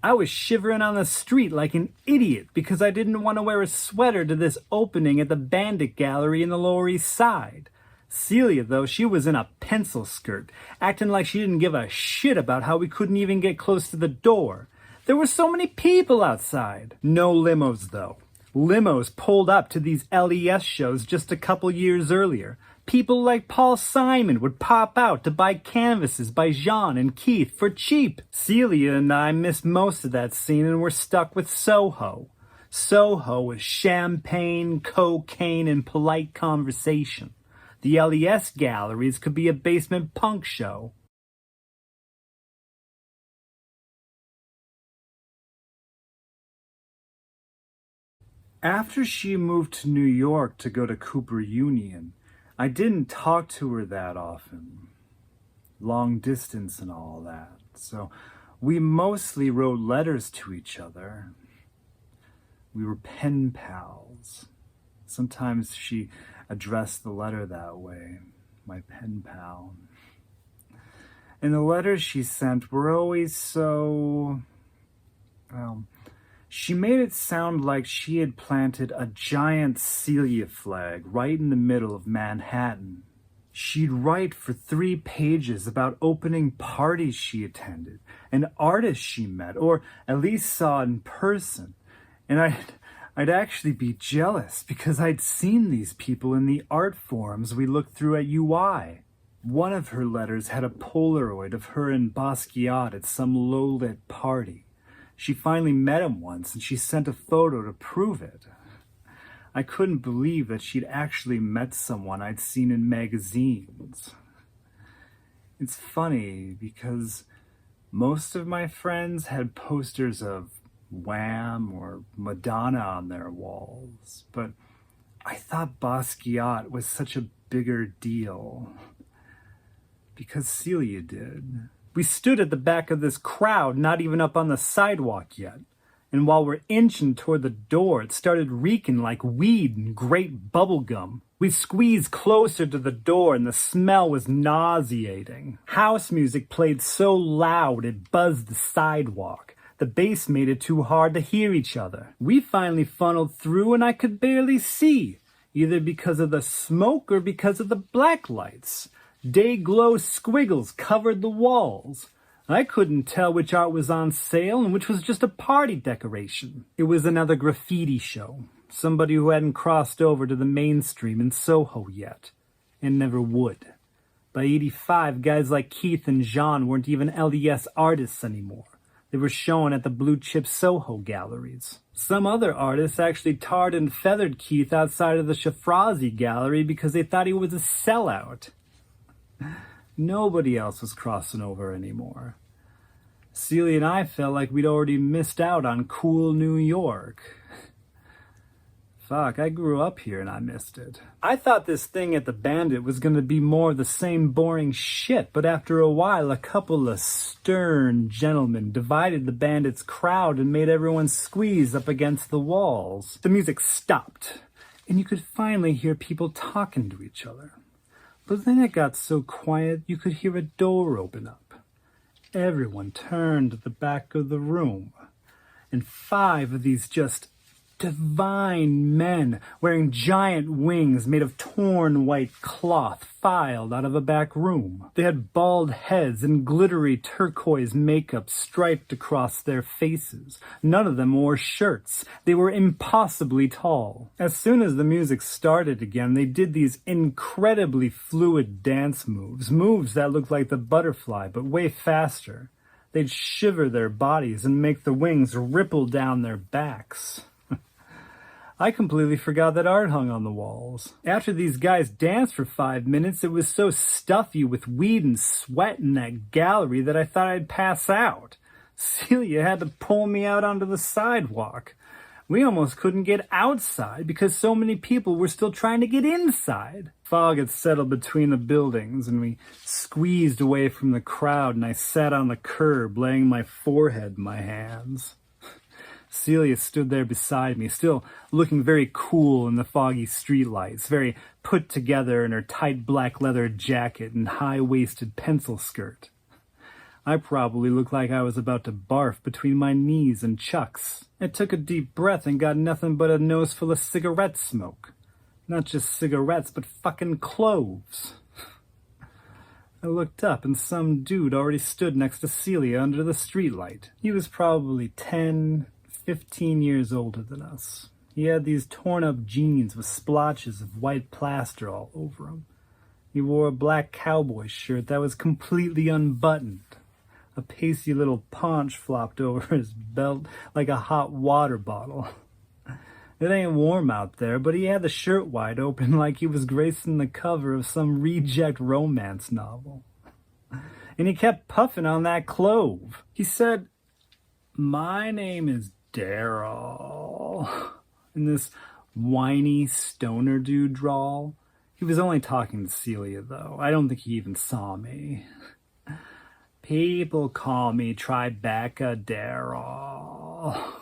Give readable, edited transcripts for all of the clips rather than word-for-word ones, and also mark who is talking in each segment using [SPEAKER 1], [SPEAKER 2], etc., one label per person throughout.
[SPEAKER 1] I was shivering on the street like an idiot because I didn't want to wear a sweater to this opening at the Bandit Gallery in the Lower East Side. Celia, though, she was in a pencil skirt, acting like she didn't give a shit about how we couldn't even get close to the door. There were so many people outside. No limos, though. Limos pulled up to these LES shows just a couple years earlier. People like Paul Simon would pop out to buy canvases by Jean and Keith for cheap. Celia and I missed most of that scene and were stuck with Soho. Soho was champagne, cocaine, and polite conversation. The LES galleries could be a basement punk show. After she moved to New York to go to Cooper Union, I didn't talk to her that often. Long distance and all that. So we mostly wrote letters to each other. We were pen pals. Sometimes she addressed the letter that way, my pen pal. And the letters she sent were always so, well, she made it sound like she had planted a giant Celia flag right in the middle of Manhattan. She'd write for 3 pages about opening parties she attended, and artists she met, or at least saw in person. And I'd actually be jealous because I'd seen these people in the art forums we looked through at UI. One of her letters had a Polaroid of her and Basquiat at some low-lit party. She finally met him once, and she sent a photo to prove it. I couldn't believe that she'd actually met someone I'd seen in magazines. It's funny because most of my friends had posters of Wham or Madonna on their walls, but I thought Basquiat was such a bigger deal because Celia did. We stood at the back of this crowd, not even up on the sidewalk yet. And while we're inching toward the door, it started reeking like weed and grape bubble gum. We squeezed closer to the door and the smell was nauseating. House music played so loud it buzzed the sidewalk. The bass made it too hard to hear each other. We finally funneled through and I could barely see, either because of the smoke or because of the black lights. Day-glow squiggles covered the walls. I couldn't tell which art was on sale and which was just a party decoration. It was another graffiti show. Somebody who hadn't crossed over to the mainstream in Soho yet, and never would. By 85, guys like Keith and Jean weren't even LDS artists anymore. They were shown at the blue-chip Soho galleries. Some other artists actually tarred and feathered Keith outside of the Shafrazi gallery because they thought he was a sellout. Nobody else was crossing over anymore. Celia and I felt like we'd already missed out on cool New York. Fuck, I grew up here and I missed it. I thought this thing at the Bandit was going to be more of the same boring shit, but after a while, a couple of stern gentlemen divided the Bandit's crowd and made everyone squeeze up against the walls. The music stopped, and you could finally hear people talking to each other. But then it got so quiet you could hear a door open up. Everyone turned to the back of the room, and 5 of these just divine men wearing giant wings made of torn white cloth filed out of a back room. They had bald heads and glittery turquoise makeup striped across their faces. None of them wore shirts. They were impossibly tall. As soon as the music started again, they did these incredibly fluid dance moves that looked like the butterfly, but way faster. They'd shiver their bodies and make the wings ripple down their backs. I completely forgot that art hung on the walls. After these guys danced for 5 minutes, it was so stuffy with weed and sweat in that gallery that I thought I'd pass out. Celia had to pull me out onto the sidewalk. We almost couldn't get outside because so many people were still trying to get inside. Fog had settled between the buildings and we squeezed away from the crowd and I sat on the curb laying my forehead in my hands. Celia stood there beside me, still looking very cool in the foggy streetlights, very put together in her tight black leather jacket and high-waisted pencil skirt. I probably looked like I was about to barf between my knees and Chuck's. I took a deep breath and got nothing but a nose full of cigarette smoke. Not just cigarettes, but fucking cloves. I looked up and some dude already stood next to Celia under the streetlight. He was probably 10, 15 years older than us. He had these torn-up jeans with splotches of white plaster all over him. He wore a black cowboy shirt that was completely unbuttoned. A pasty little paunch flopped over his belt like a hot water bottle. It ain't warm out there, but he had the shirt wide open like he was gracing the cover of some reject romance novel. And he kept puffing on that clove. He said, "My name is Daryl," in this whiny stoner dude drawl. He was only talking to Celia, though. I don't think he even saw me. "People call me Tribeca Daryl."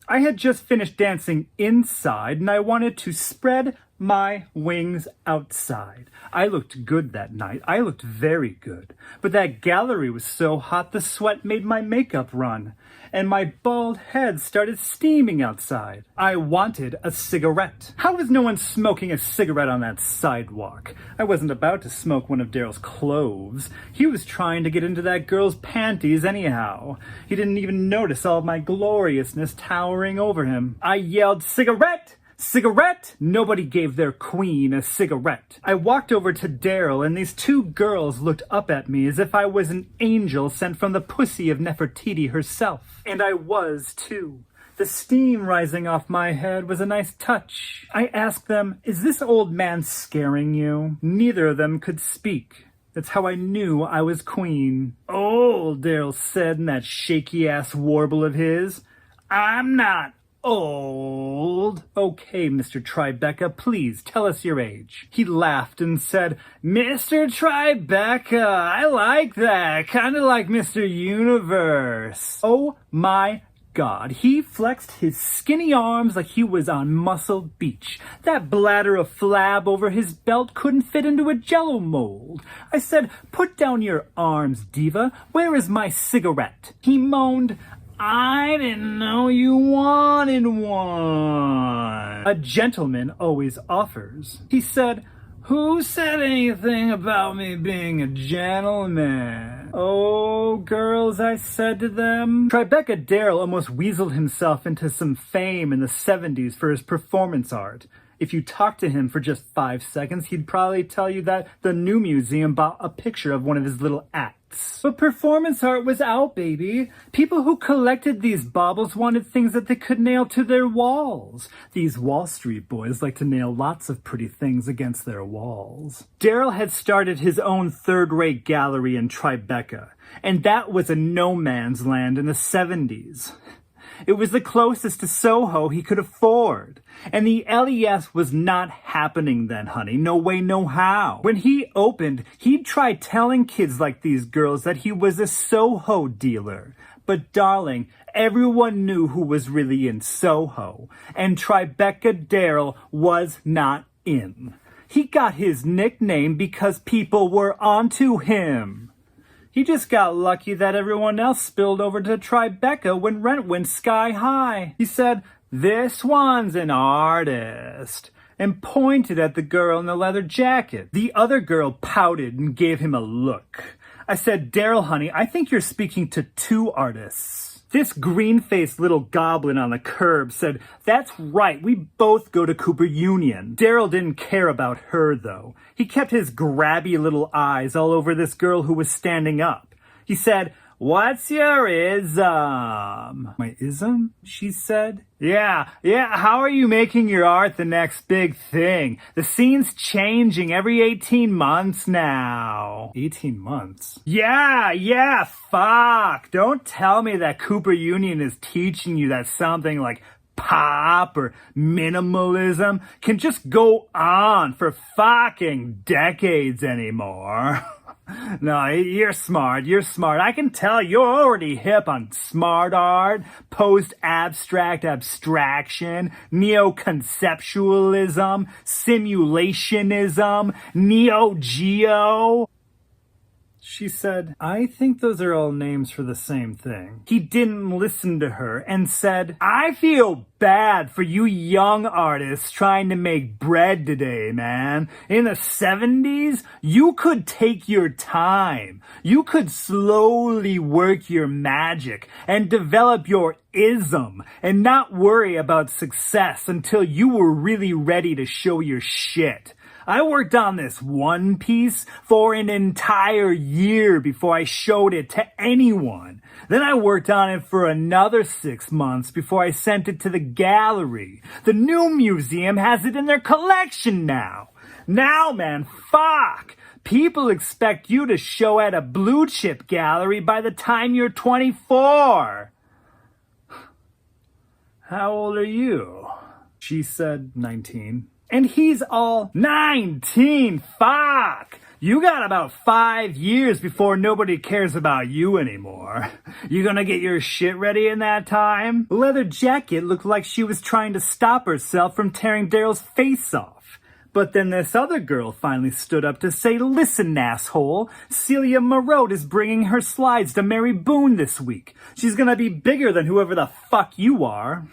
[SPEAKER 1] I had just finished dancing inside, and I wanted to spread my wings outside. I looked good that night. I looked very good. But that gallery was so hot the sweat made my makeup run, and my bald head started steaming outside. I wanted a cigarette. How was no one smoking a cigarette on that sidewalk? I wasn't about to smoke one of Daryl's cloves. He was trying to get into that girl's panties anyhow. He didn't even notice all my gloriousness towering over him. I yelled, "Cigarette! Cigarette!" Nobody gave their queen a cigarette. I walked over to Daryl, and these two girls looked up at me as if I was an angel sent from the pussy of Nefertiti herself. And I was, too. The steam rising off my head was a nice touch. I asked them, "Is this old man scaring you?" Neither of them could speak. That's how I knew I was queen. "Oh," Daryl said in that shaky-ass warble of his, "I'm not old." "Okay, Mr. Tribeca, please tell us your age." He laughed and said, "Mr. Tribeca, I like that. Kind of like Mr. Universe." Oh my God, he flexed his skinny arms like he was on Muscle Beach. That bladder of flab over his belt couldn't fit into a jello mold. I said, "Put down your arms, diva. Where is my cigarette?" He moaned, "I didn't know you wanted one." A gentleman always offers. He said, "Who said anything about me being a gentleman?" "Oh, girls," I said to them. Tribeca Daryl almost weaseled himself into some fame in the 70s for his performance art. If you talked to him for just 5 seconds, he'd probably tell you that the New Museum bought a picture of one of his little acts. But performance art was out, baby. People who collected these baubles wanted things that they could nail to their walls. These Wall Street boys like to nail lots of pretty things against their walls. Daryl had started his own third-rate gallery in Tribeca, and that was a no man's land in the 70s. It was the closest to Soho he could afford. And the LES was not happening then, honey. No way, no how. When he opened, he'd try telling kids like these girls that he was a Soho dealer. But darling, everyone knew who was really in Soho. And Tribeca Daryl was not in. He got his nickname because people were onto him. He just got lucky that everyone else spilled over to Tribeca when rent went sky high. He said, "This one's an artist," and pointed at the girl in the leather jacket. The other girl pouted and gave him a look. I said, "Daryl, honey, I think you're speaking to two artists." This green-faced little goblin on the curb said, "That's right, we both go to Cooper Union." Daryl didn't care about her, though. He kept his grabby little eyes all over this girl who was standing up. He said, "What's your ism?" "My ism?" she said. Yeah, how are you making your art the next big thing? The scene's changing every 18 months now. 18 months? Yeah, fuck. Don't tell me that Cooper Union is teaching you that something like pop or minimalism can just go on for fucking decades anymore. No, you're smart. I can tell you're already hip on smart art, post-abstract abstraction, neo-conceptualism, simulationism, Neo-Geo. She said, I think those are all names for the same thing. He didn't listen to her and said, I feel bad for you young artists trying to make bread today, man. In the 70s, you could take your time. You could slowly work your magic and develop your ism and not worry about success until you were really ready to show your shit. I worked on this one piece for an entire year before I showed it to anyone. Then I worked on it for another 6 months before I sent it to the gallery. The new museum has it in their collection now. Now, man, fuck! People expect you to show at a blue chip gallery by the time you're 24. How old are you? She said 19. And he's all 19, fuck! You got about 5 years before nobody cares about you anymore. You gonna get your shit ready in that time? The leather jacket looked like she was trying to stop herself from tearing Daryl's face off. But then this other girl finally stood up to say, listen, asshole, Celia Merode is bringing her slides to Mary Boone this week. She's gonna be bigger than whoever the fuck you are.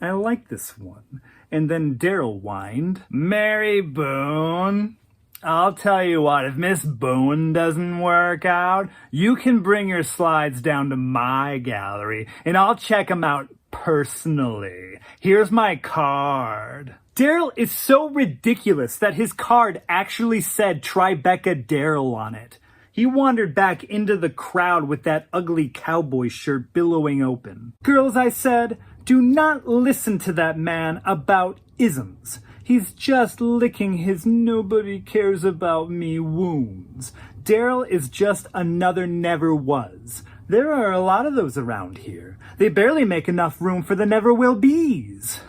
[SPEAKER 1] I like this one. And then Daryl whined, Mary Boone, I'll tell you what, if Miss Boone doesn't work out, you can bring your slides down to my gallery and I'll check them out personally. Here's my card. Daryl is so ridiculous that his card actually said Tribeca Daryl on it. He wandered back into the crowd with that ugly cowboy shirt billowing open. Girls, I said, do not listen to that man about isms. He's just licking his nobody cares about me wounds. Daryl is just another never was. There are a lot of those around here. They barely make enough room for the never will be's.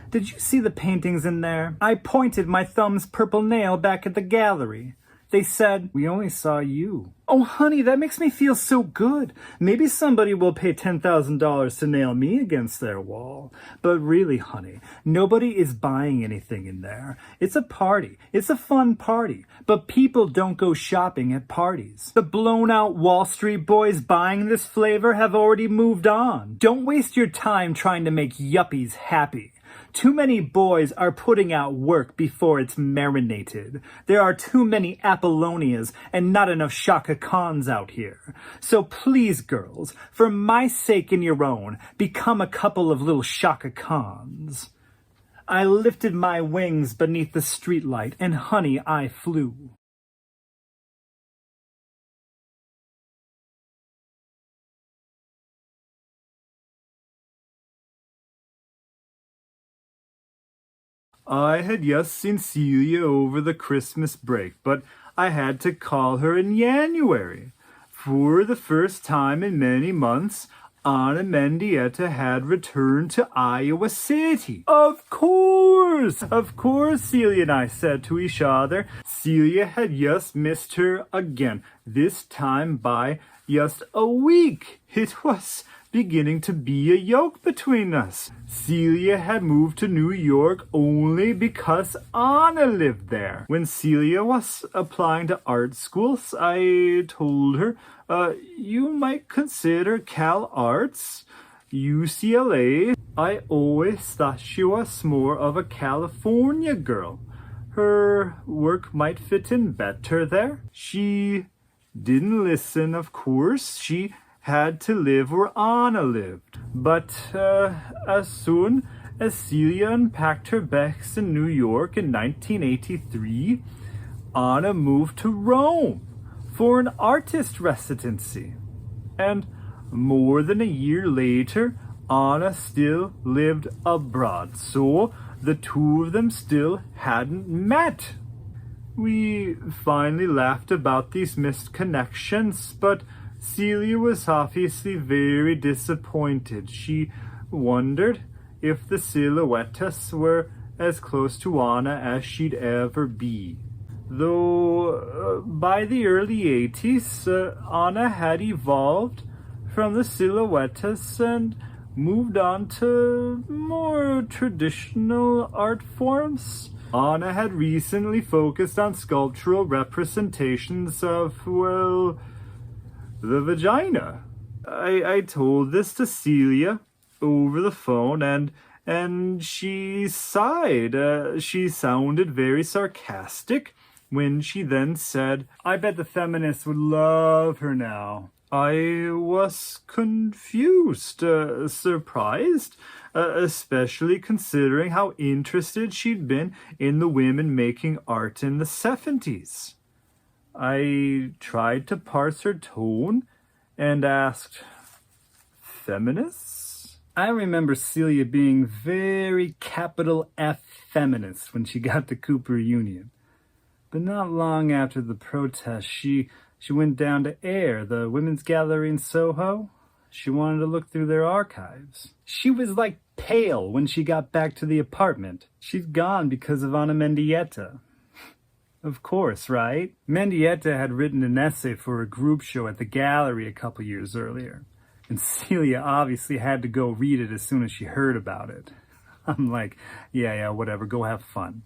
[SPEAKER 1] Did you see the paintings in there? I pointed my thumb's purple nail back at the gallery. They said, we only saw you. Oh, honey, that makes me feel so good. Maybe somebody will pay $10,000 to nail me against their wall. But really, honey, nobody is buying anything in there. It's a party. It's a fun party. But people don't go shopping at parties. The blown-out Wall Street boys buying this flavor have already moved on. Don't waste your time trying to make yuppies happy. Too many boys are putting out work before it's marinated. There are too many Apollonias and not enough Shaka Khans out here. So please, girls, for my sake and your own, become a couple of little Shaka Khans. I lifted my wings beneath the streetlight, and honey, I flew. I had just seen Celia over the Christmas break, but I had to call her in January. For the first time in many months, Anna Mendieta had returned to Iowa City. Of course, Celia and I said to each other. Celia had just missed her again, this time by just a week. It was beginning to be a yoke between us. Celia had moved to New York only because Anna lived there. When Celia was applying to art schools, I told her, you might consider Cal Arts, UCLA. I always thought she was more of a California girl. Her work might fit in better there. She didn't listen, of course. She had to live where Anna lived. But as soon as Celia unpacked her bags in New York in 1983, Anna moved to Rome for an artist residency. And more than a year later, Anna still lived abroad, so the two of them still hadn't met. We finally laughed about these missed connections, but Celia was obviously very disappointed. She wondered if the silhouettes were as close to Anna as she'd ever be. Though by the early 80s, Anna had evolved from the silhouettes and moved on to more traditional art forms. Anna had recently focused on sculptural representations of, well, the vagina. I told this to Celia over the phone, and she sighed. She sounded very sarcastic when she then said, "I bet the feminists would love her now." I was confused, surprised, especially considering how interested she'd been in the women making art in the 70s. I tried to parse her tone and asked, "Feminists?" I remember Celia being very capital F feminist when she got to Cooper Union. But not long after the protest, she went down to AIR, the women's gallery in Soho. She wanted to look through their archives. She was like pale when she got back to the apartment. She'd gone because of Anna Mendieta. Of course, right? Mendieta had written an essay for a group show at the gallery a couple years earlier, and Celia obviously had to go read it as soon as she heard about it. I'm like, yeah, whatever, go have fun.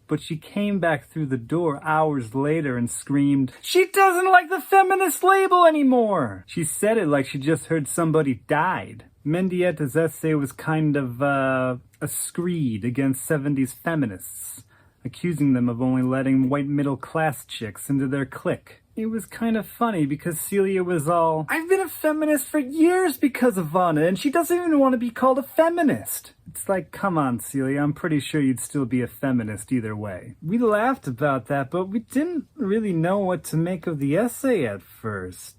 [SPEAKER 1] But she came back through the door hours later and screamed, "She doesn't like the feminist label anymore!" She said it like she just heard somebody died. Mendieta's essay was kind of a screed against 70s feminists, accusing them of only letting white middle-class chicks into their clique. It was kind of funny because Celia was all, "I've been a feminist for years because of Anna, and she doesn't even want to be called a feminist." It's like, come on, Celia, I'm pretty sure you'd still be a feminist either way. We laughed about that, but we didn't really know what to make of the essay at first.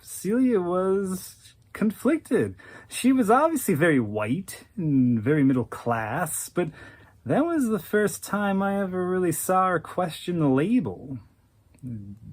[SPEAKER 1] Celia was conflicted. She was obviously very white and very middle class, but that was the first time I ever really saw her question the label.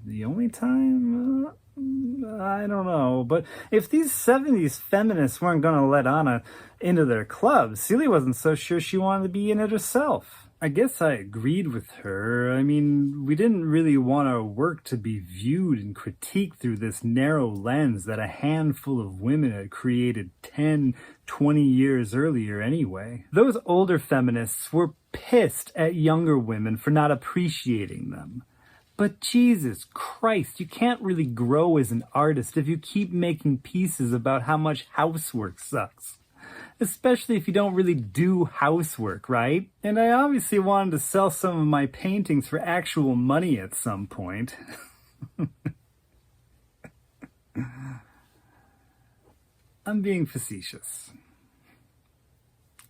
[SPEAKER 1] The only time? I don't know. But if these 70s feminists weren't going to let Anna into their club, Celia wasn't so sure she wanted to be in it herself. I guess I agreed with her. I mean, we didn't really want our work to be viewed and critiqued through this narrow lens that a handful of women had created 10, 20 years earlier anyway. Those older feminists were pissed at younger women for not appreciating them. But Jesus Christ, you can't really grow as an artist if you keep making pieces about how much housework sucks. Especially if you don't really do housework, right? And I obviously wanted to sell some of my paintings for actual money at some point. I'm being facetious.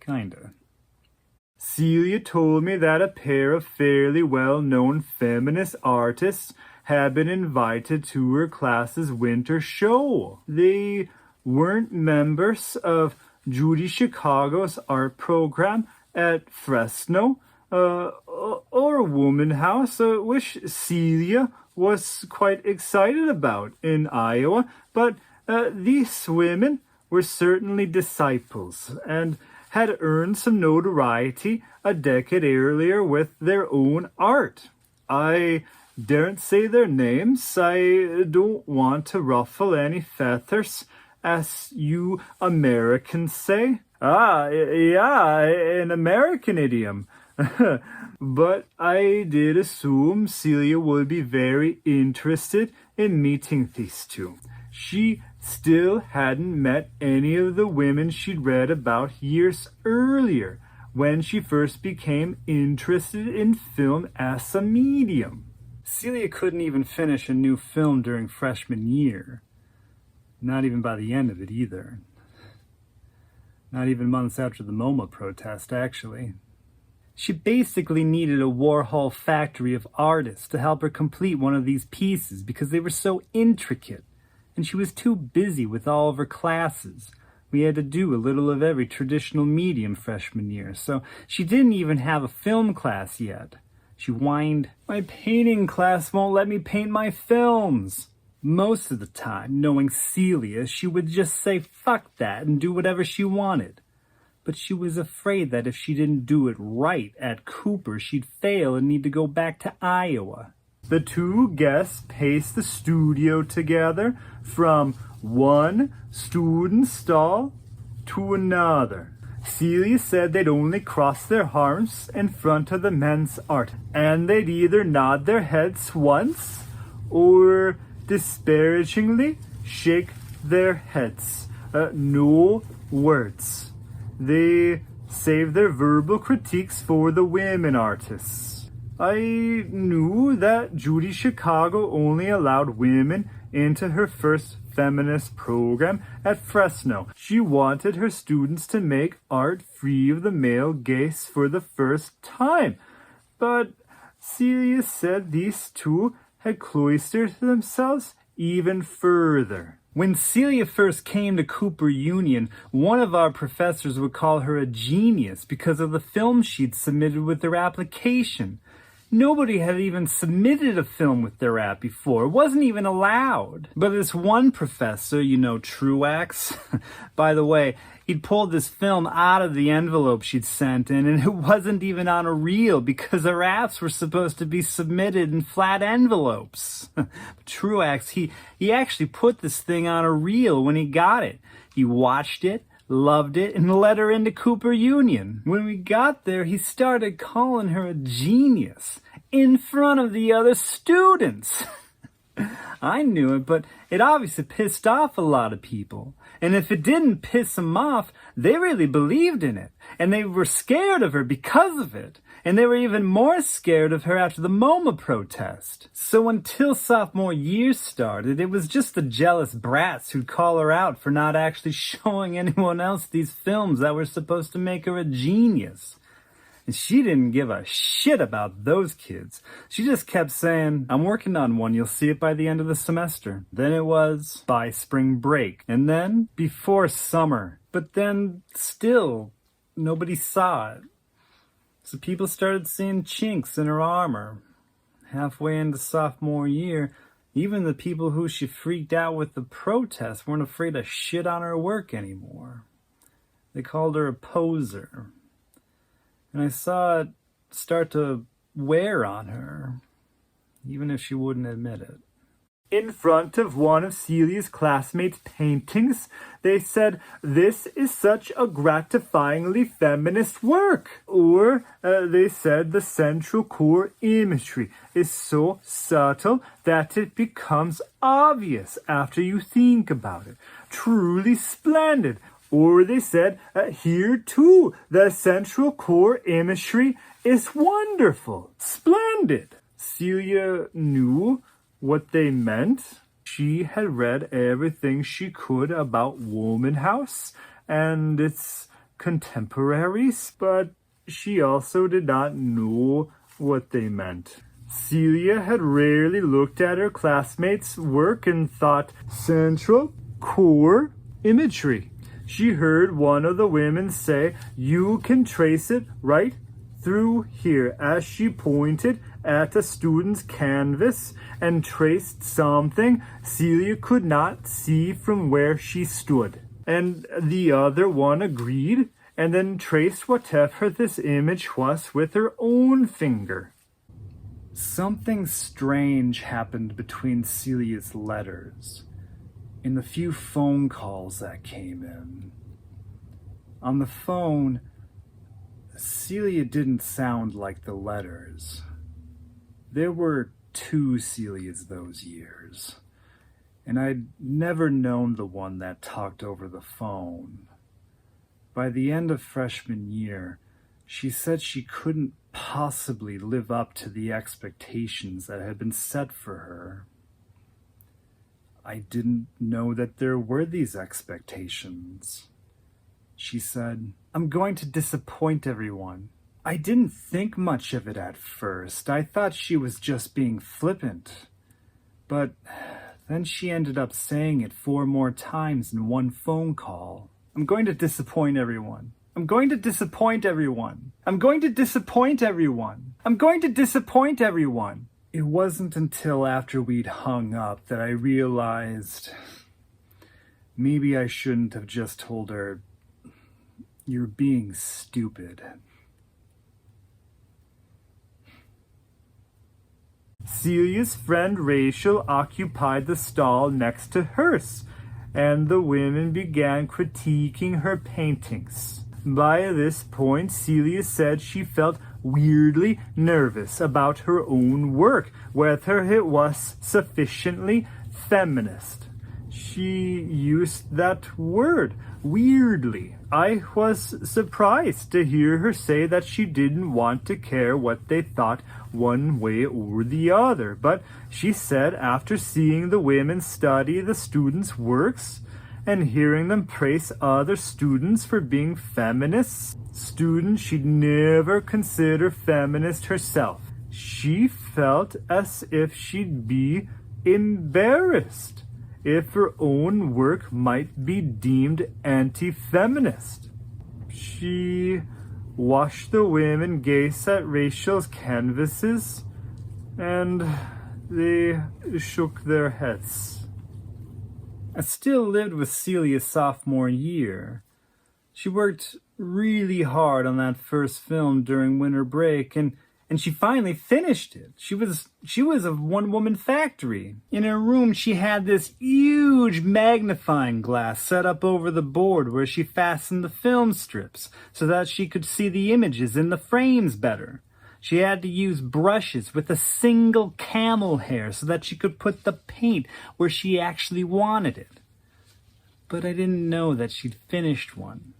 [SPEAKER 1] Kinda. Celia told me that a pair of fairly well-known feminist artists had been invited to her class's winter show. They weren't members of Judy Chicago's art program at Fresno or womanhouse, which Celia was quite excited about in Iowa, but these women were certainly disciples and had earned some notoriety a decade earlier with their own art. I daren't say their names. I don't want to ruffle any feathers, as you Americans say. Yeah, an American idiom. But I did assume Celia would be very interested in meeting these two. She still hadn't met any of the women she'd read about years earlier, when she first became interested in film as a medium. Celia couldn't even finish a new film during freshman year. Not even by the end of it either. Not even months after the MoMA protest, actually. She basically needed a Warhol factory of artists to help her complete one of these pieces because they were so intricate. And she was too busy with all of her classes. We had to do a little of every traditional medium freshman year, so she didn't even have a film class yet. She whined, "My painting class won't let me paint my films." Most of the time, knowing Celia, she would just say fuck that and do whatever she wanted. But she was afraid that if she didn't do it right at Cooper, she'd fail and need to go back to Iowa. The two guests paced the studio together from one student stall to another. Celia said they'd only cross their arms in front of the men's art, and they'd either nod their heads once or disparagingly shake their heads. No words. They saved their verbal critiques for the women artists. I knew that Judy Chicago only allowed women into her first feminist program at Fresno. She wanted her students to make art free of the male gaze for the first time. But Celia said these two had cloistered themselves even further. When Celia first came to Cooper Union, one of our professors would call her a genius because of the film she'd submitted with her application. Nobody had even submitted a film with their app before. It wasn't even allowed. But this one professor, Truax, by the way, he'd pulled this film out of the envelope she'd sent in, and it wasn't even on a reel because her apps were supposed to be submitted in flat envelopes. Truax, he actually put this thing on a reel when he got it. He watched it, loved it, and let her into Cooper Union. When we got there, he started calling her a genius in front of the other students. I knew it, but it obviously pissed off a lot of people. And if it didn't piss them off, they really believed in it. And they were scared of her because of it. And they were even more scared of her after the MoMA protest. So until sophomore year started, it was just the jealous brats who'd call her out for not actually showing anyone else these films that were supposed to make her a genius. And she didn't give a shit about those kids. She just kept saying, I'm working on one, you'll see it by the end of the semester. Then it was by spring break. And then before summer. But then still, nobody saw it. So people started seeing chinks in her armor. Halfway into sophomore year, even the people who she freaked out with the protest weren't afraid to shit on her work anymore. They called her a poser. And I saw it start to wear on her, even if she wouldn't admit it. In front of one of Celia's classmates' paintings, they said, "This is such a gratifyingly feminist work." Or they said the central core imagery is so subtle that it becomes obvious after you think about it. Truly splendid. Or they said, here too, the central core imagery is wonderful, splendid. Celia knew what they meant. She had read everything she could about womanhouse and its contemporaries, but she also did not know what they meant. Celia had rarely looked at her classmates' work and thought, central core imagery. She heard one of the women say, "You can trace it right through here," as she pointed at a student's canvas and traced something Celia could not see from where she stood. And the other one agreed, and then traced whatever this image was with her own finger. Something strange happened between Celia's letters, in the few phone calls that came in. On the phone, Celia didn't sound like the letters. There were two Celias those years, and I'd never known the one that talked over the phone. By the end of freshman year, she said she couldn't possibly live up to the expectations that had been set for her. I didn't know that there were these expectations. She said, "I'm going to disappoint everyone." I didn't think much of it at first. I thought she was just being flippant. But then she ended up saying it 4 more times in one phone call. "I'm going to disappoint everyone. I'm going to disappoint everyone. I'm going to disappoint everyone. I'm going to disappoint everyone." It wasn't until after we'd hung up that I realized maybe I shouldn't have just told her, "You're being stupid." Celia's friend Rachel occupied the stall next to hers, and the women began critiquing her paintings. By this point, Celia said she felt weirdly nervous about her own work, whether it was sufficiently feminist. She used that word, weirdly. I was surprised to hear her say that she didn't want to care what they thought one way or the other, but she said after seeing the women study the students' works and hearing them praise other students for being feminists, students she'd never consider feminist herself, she felt as if she'd be embarrassed if her own work might be deemed anti-feminist. She watched the women gaze at Rachel's canvases, and they shook their heads. I still lived with Celia's sophomore year. She worked really hard on that first film during winter break, and she finally finished it. She was a one-woman factory. In her room, she had this huge magnifying glass set up over the board where she fastened the film strips so that she could see the images in the frames better. She had to use brushes with a single camel hair so that she could put the paint where she actually wanted it. But I didn't know that she'd finished one.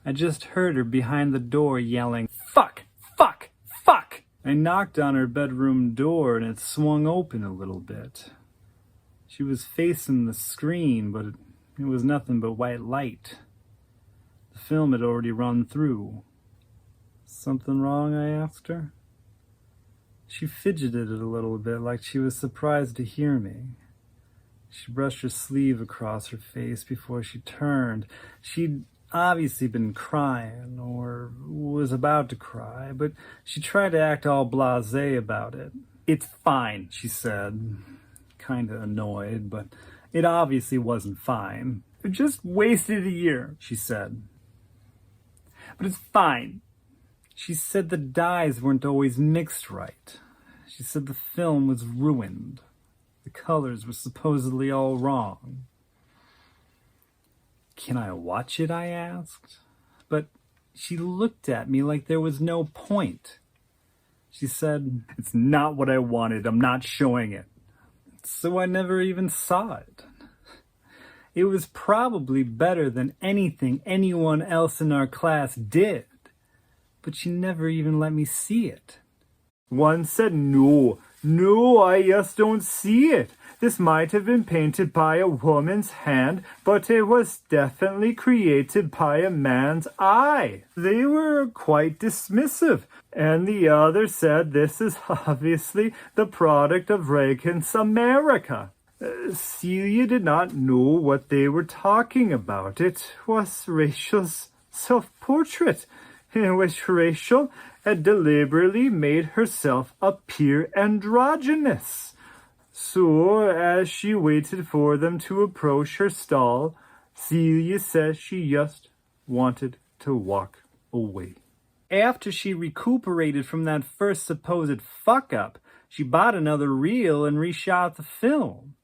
[SPEAKER 1] I just heard her behind the door yelling, "Fuck! Fuck! Fuck!" I knocked on her bedroom door and it swung open a little bit. She was facing the screen, but it was nothing but white light. The film had already run through. "Something wrong?" I asked her. She fidgeted a little bit, like she was surprised to hear me. She brushed her sleeve across her face before she turned. She'd obviously been crying, or was about to cry, but she tried to act all blasé about it. "It's fine," she said, kinda annoyed, but it obviously wasn't fine. "I just wasted a year," she said. "But it's fine." She said the dyes weren't always mixed right. She said the film was ruined. The colors were supposedly all wrong. "Can I watch it?" I asked. But she looked at me like there was no point. She said, "It's not what I wanted. I'm not showing it." So I never even saw it. It was probably better than anything anyone else in our class did. But she never even let me see it. One said, no, I just don't see it. This might have been painted by a woman's hand, but it was definitely created by a man's eye." They were quite dismissive, and the other said this is obviously the product of Reagan's America. Celia did not know what they were talking about. It was Rachel's self-portrait, in which Rachel had deliberately made herself appear androgynous. So, as she waited for them to approach her stall, Celia said she just wanted to walk away. After she recuperated from that first supposed fuck-up, she bought another reel and reshot the film.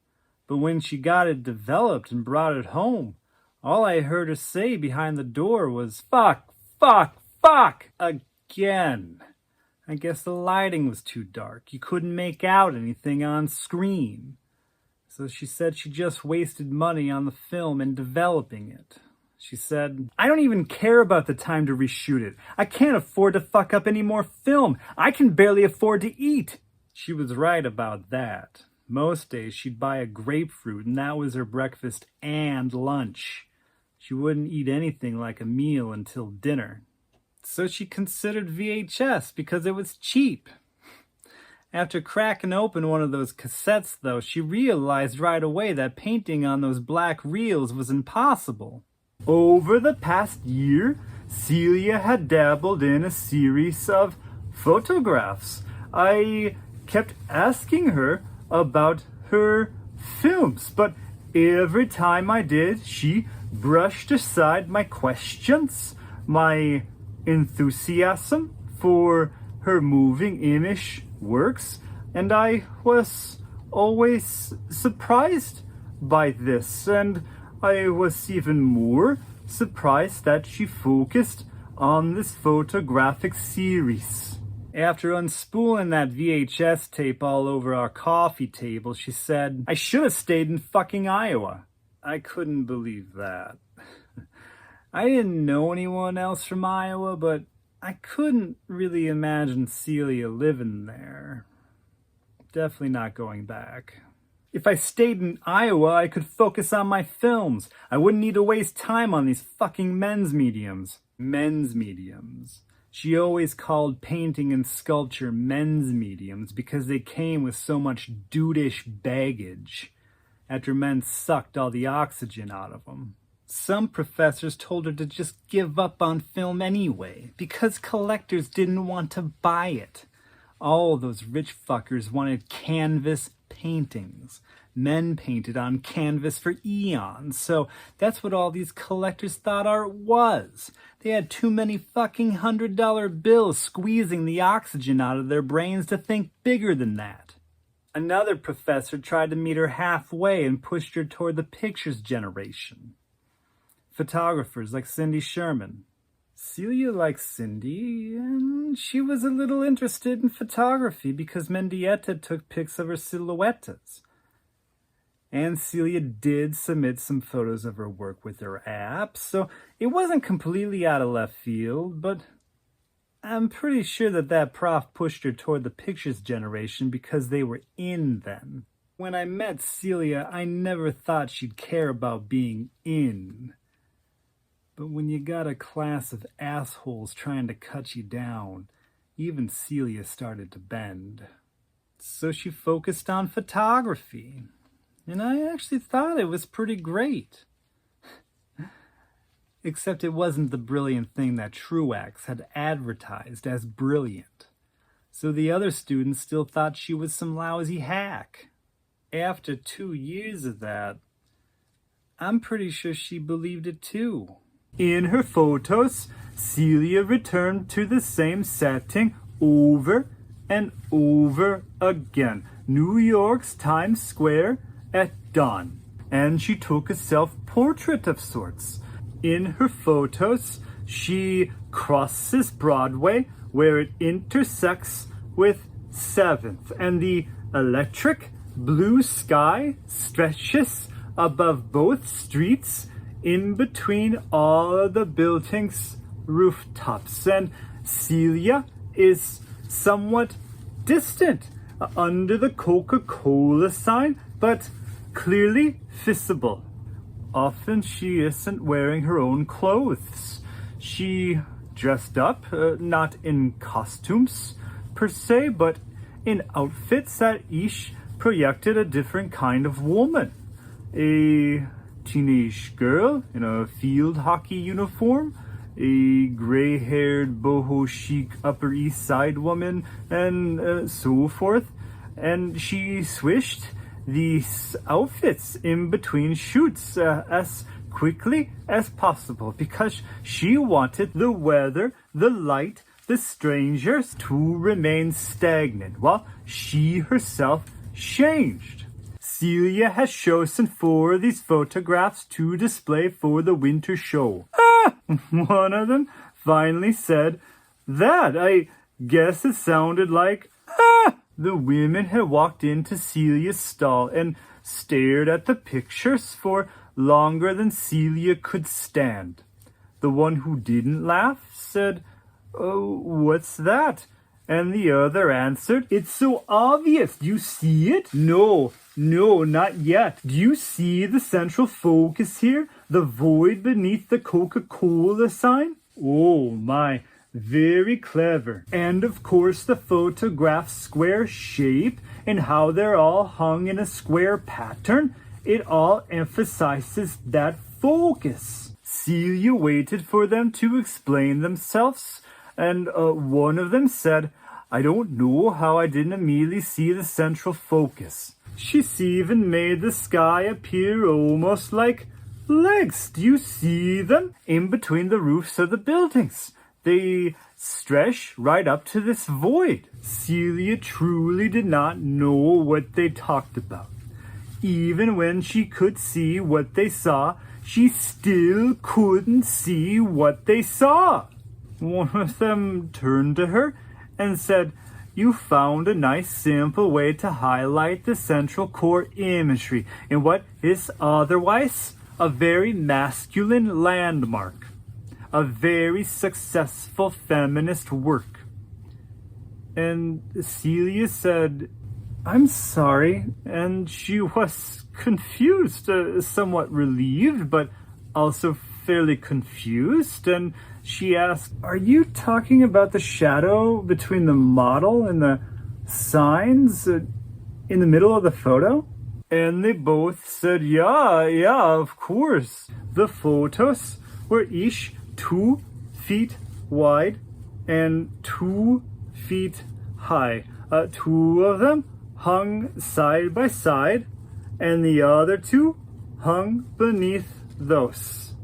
[SPEAKER 1] But when she got it developed and brought it home, all I heard her say behind the door was, "Fuck, fuck, fuck," again. I guess the lighting was too dark. You couldn't make out anything on screen. So she said she just wasted money on the film and developing it. She said, "I don't even care about the time to reshoot it. I can't afford to fuck up any more film. I can barely afford to eat." She was right about that. Most days she'd buy a grapefruit and that was her breakfast and lunch. She wouldn't eat anything like a meal until dinner. So she considered VHS because it was cheap. After cracking open one of those cassettes, though, she realized right away that painting on those black reels was impossible. Over the past year, Celia had dabbled in a series of photographs. I kept asking her about her films, but every time I did, she brushed aside my questions, my enthusiasm for her moving image works, and I was always surprised by this, and I was even more surprised that she focused on this photographic series. After unspooling that VHS tape all over our coffee table, she said, "I should have stayed in fucking Iowa." I couldn't believe that. I didn't know anyone else from Iowa, but I couldn't really imagine Celia living there. Definitely not going back. If I stayed in Iowa, I could focus on my films. I wouldn't need to waste time on these fucking men's mediums. Men's mediums. She always called painting and sculpture men's mediums because they came with so much dudeish baggage after men sucked all the oxygen out of them. Some professors told her to just give up on film anyway because collectors didn't want to buy it. All those rich fuckers wanted canvas paintings. Men painted on canvas for eons, so that's what all these collectors thought art was. They had too many fucking $100 bills squeezing the oxygen out of their brains to think bigger than that. Another professor tried to meet her halfway and pushed her toward the pictures generation. Photographers like Cindy Sherman. Celia liked Cindy, and she was a little interested in photography because Mendieta took pics of her silhouettes. And Celia did submit some photos of her work with her app, so it wasn't completely out of left field, but I'm pretty sure that prof pushed her toward the pictures generation because they were in then. When I met Celia, I never thought she'd care about being in. But when you got a class of assholes trying to cut you down, even Celia started to bend. So she focused on photography. And I actually thought it was pretty great. Except it wasn't the brilliant thing that Truax had advertised as brilliant. So the other students still thought she was some lousy hack. After 2 years of that, I'm pretty sure she believed it too. In her photos, Celia returned to the same setting over and over again. New York's Times Square at dawn. And she took a self-portrait of sorts. In her photos, she crosses Broadway where it intersects with 7th, and the electric blue sky stretches above both streets in between all of the buildings' rooftops. And Celia is somewhat distant under the Coca-Cola sign, but clearly visible. Often she isn't wearing her own clothes. She dressed up, not in costumes per se, but in outfits that each projected a different kind of woman. A teenage girl in a field hockey uniform, a gray-haired boho chic Upper East Side woman, and so forth. And she switched these outfits in between shoots as quickly as possible because she wanted the weather, the light, the strangers to remain stagnant while she herself changed. Celia has chosen 4 of these photographs to display for the winter show. One of them finally said that. I guess it sounded like, The women had walked into Celia's stall and stared at the pictures for longer than Celia could stand. The one who didn't laugh said, "Oh, what's that?" And the other answered, "It's so obvious. Do you see it?" No, not yet. Do you see the central focus here? The void beneath the Coca-Cola sign? Oh my, very clever. And of course the photograph's square shape and how they're all hung in a square pattern. It all emphasizes that focus. Celia waited for them to explain themselves, and one of them said, I don't know how I didn't immediately see the central focus. She's even made the sky appear almost like legs. Do you see them? In between the roofs of the buildings. They stretch right up to this void. Celia truly did not know what they talked about. Even when she could see what they saw, she still couldn't see what they saw. One of them turned to her and said, "You found a nice simple way to highlight the central core imagery in what is otherwise a very masculine landmark. A very successful feminist work." And Celia said, "I'm sorry," and she was confused, somewhat relieved, but also fairly confused, and she asked, "Are you talking about the shadow between the model and the signs in the middle of the photo?" And they both said, yeah, of course. The photos were each 2 feet wide and 2 feet high. 2 of them hung side by side, and the other 2 hung beneath those.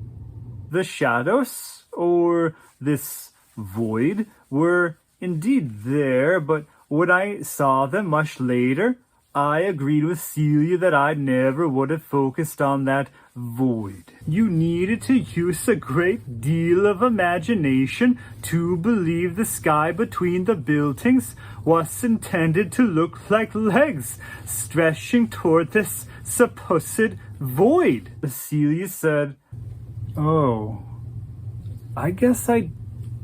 [SPEAKER 1] The shadows, or this void, were indeed there, but when I saw them much later, I agreed with Celia that I never would have focused on that void. You needed to use a great deal of imagination to believe the sky between the buildings was intended to look like legs stretching toward this supposed void. Celia said, "Oh, I guess I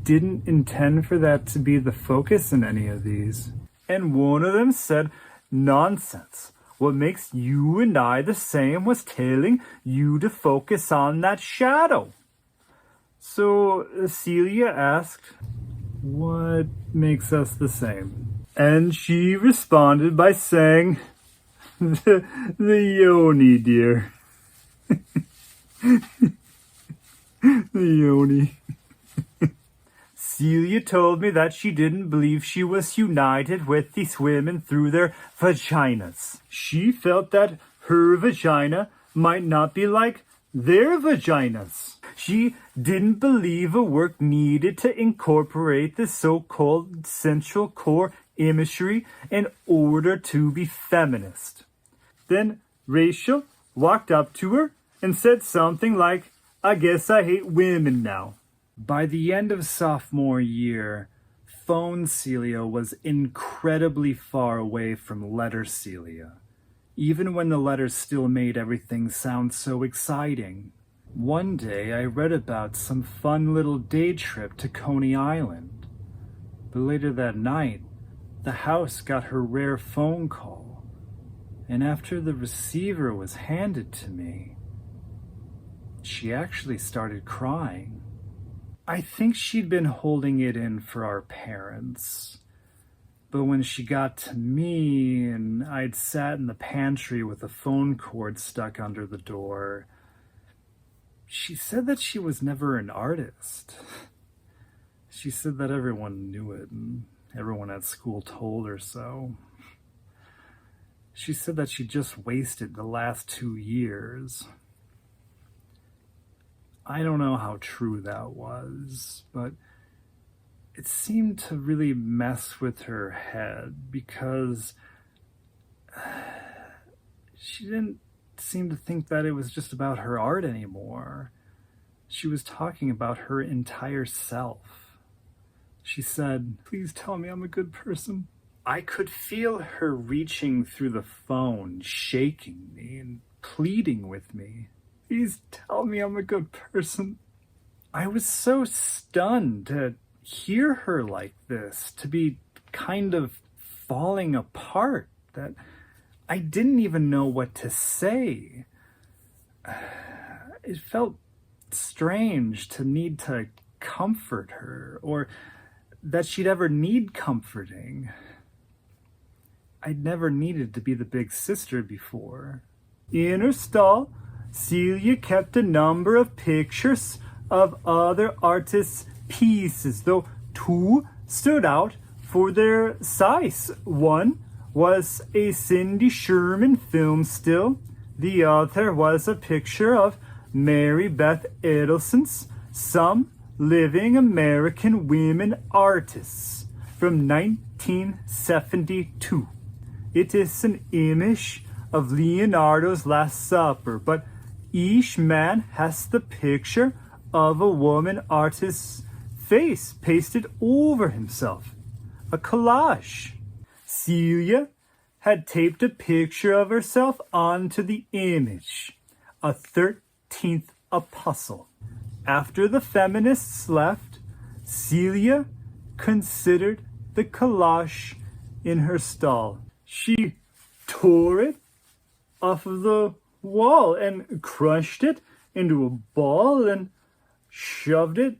[SPEAKER 1] didn't intend for that to be the focus in any of these." And one of them said, "Nonsense. What makes you and I the same was telling you to focus on that shadow." So Celia asked, "What makes us the same?" And she responded by saying, the yoni, dear. The yoni. Celia told me that she didn't believe she was united with these women through their vaginas. She felt that her vagina might not be like their vaginas. She didn't believe a work needed to incorporate the so-called central core imagery in order to be feminist. Then Rachel walked up to her and said something like, "I guess I hate women now." By the end of sophomore year, phone Celia was incredibly far away from letter Celia, even when the letters still made everything sound so exciting. One day I read about some fun little day trip to Coney Island, but later that night, the house got her rare phone call, and after the receiver was handed to me, she actually started crying. I think she'd been holding it in for our parents. But when she got to me and I'd sat in the pantry with a phone cord stuck under the door, she said that she was never an artist. She said that everyone knew it and everyone at school told her so. She said that she just wasted the last 2 years. I don't know how true that was, but it seemed to really mess with her head because she didn't seem to think that it was just about her art anymore. She was talking about her entire self. She said, "Please tell me I'm a good person." I could feel her reaching through the phone, shaking me and pleading with me. "Please tell me I'm a good person." I was so stunned to hear her like this, to be kind of falling apart, that I didn't even know what to say. It felt strange to need to comfort her, or that she'd ever need comforting. I'd never needed to be the big sister before. In her stall, Celia kept a number of pictures of other artists' pieces, though 2 stood out for their size. One was a Cindy Sherman film still. The other was a picture of Mary Beth Edelson's Some Living American Women Artists from 1972. It is an image of Leonardo's Last Supper, but each man has the picture of a woman artist's face pasted over himself. A collage. Celia had taped a picture of herself onto the image. A 13th apostle. After the feminists left, Celia considered the collage in her stall. She tore it off of the wall and crushed it into a ball and shoved it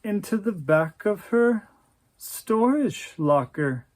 [SPEAKER 1] into the back of her storage locker.